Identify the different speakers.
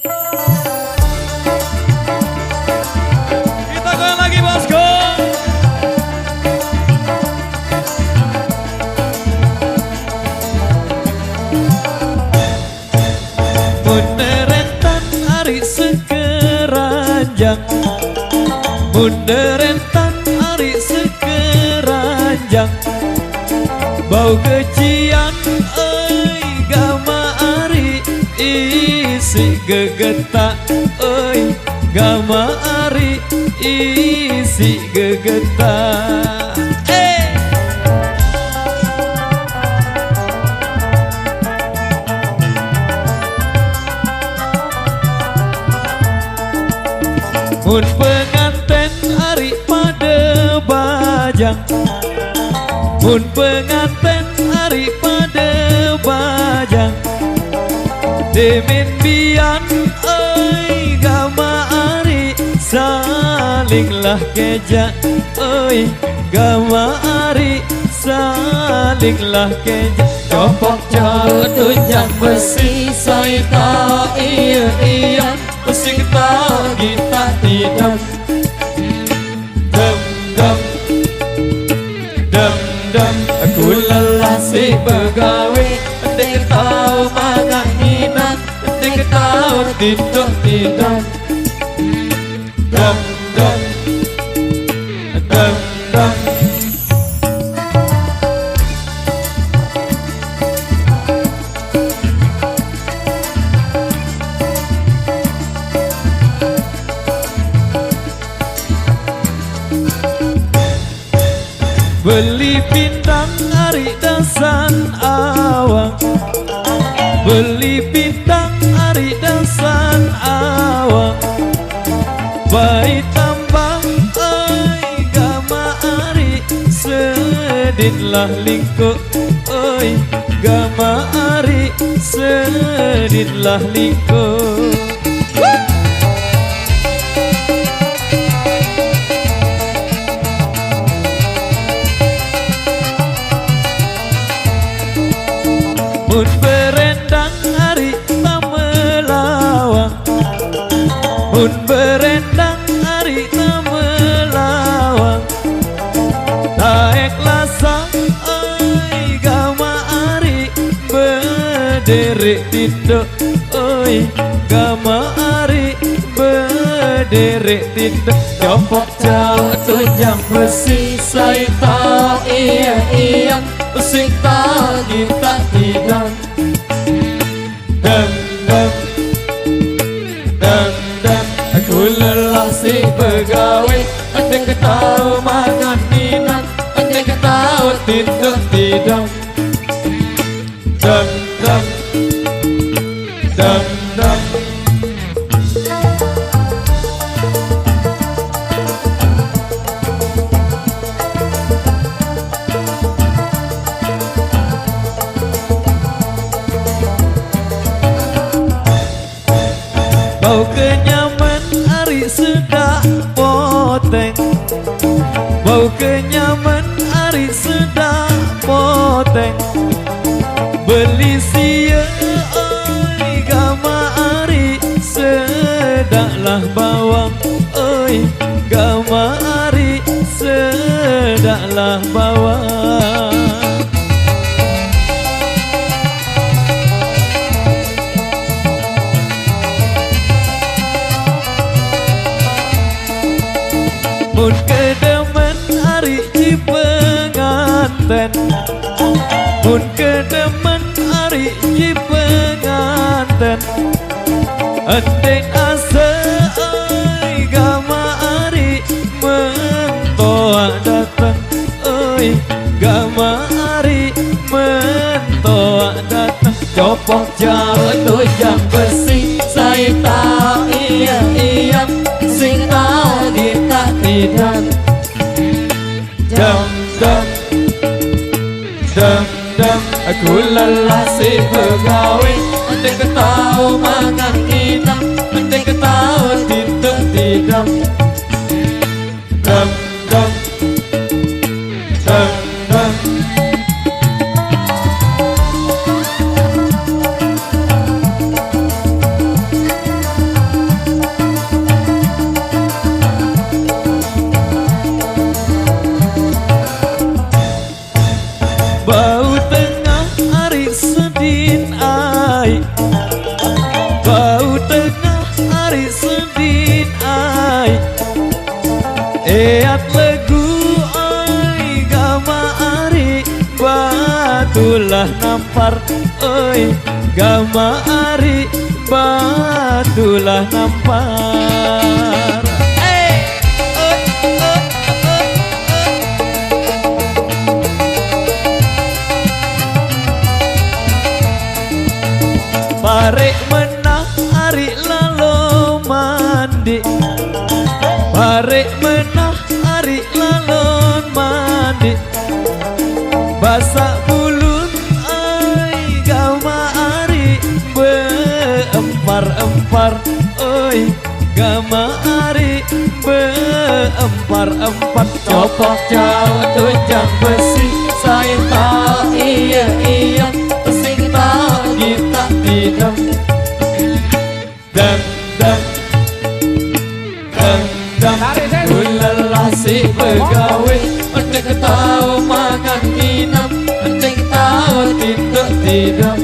Speaker 1: Kita goyang lagi bosku. Munderentan ari sekeranjang, munderentan ari sekeranjang, bau kecian oi gama ari isi gegetak oi gama ari isi gegetak. Mun penganten ari pada bajang, mun penganten ari pada bajang, demen bian oi gama ari salinglah kejak oi gama ari salinglah kejak.
Speaker 2: Copok jatuh jam besi saita iya iya pusing tak kita tidak
Speaker 1: Dam dam dam dam,
Speaker 2: aku lelah si begawe penting tahu makan hinan penting tahu tidur tidak
Speaker 1: dam dam dam dam. Beli bintang ari dasan awang, beli bintang ari dasan awang, baik tambang oi gama ari sedinlah lingko oi gama ari sedinlah lingko. Mun berendang hari tak melawang, mun berendang hari tak melawang, taek lasang oi gama ari berdiri tindo oi gama ari berdiri tindo.
Speaker 2: Copok jatuh jam besi saita iya iya pusing tak kita tidak
Speaker 1: Dam dam dam dam,
Speaker 2: aku lelah si begawe penting ketahu makan minat penting ketahu tidur tidak
Speaker 1: dam dam dam dam. Bau kenyaman ari sedak poteng, bau kenyaman ari sedak poteng, beli sia oi gama ari sedaklah bawang oi gama ari sedaklah bawang. Mun kedemen hari di penganten, mun kedemen hari di penganten, andeng asa oi gama ari mentoa datang oi gama ari mentoa datang.
Speaker 2: Copok jatuh jam besi saita iya iya sing tadi tak tidak
Speaker 1: Dam dam dam dam,
Speaker 2: aku lelah si begawe penting ketahu makan kita penting ketahu tidur tidak
Speaker 1: dam dam dam dam. batulah nampar, oi gama ari batulah nampar. Barek menang ari lalu mandi, barek menang ari lalu mandi, basak bulun ai gama ari beempar-empar, oi gama ari beempar-empar.
Speaker 2: Copok jauh tunjang besi, saya tahu iya sing tahu kita tidak.
Speaker 1: Dang dang dang dang,
Speaker 2: Lelah si pegawai, penting tahu makan minum, penting tahu tidak.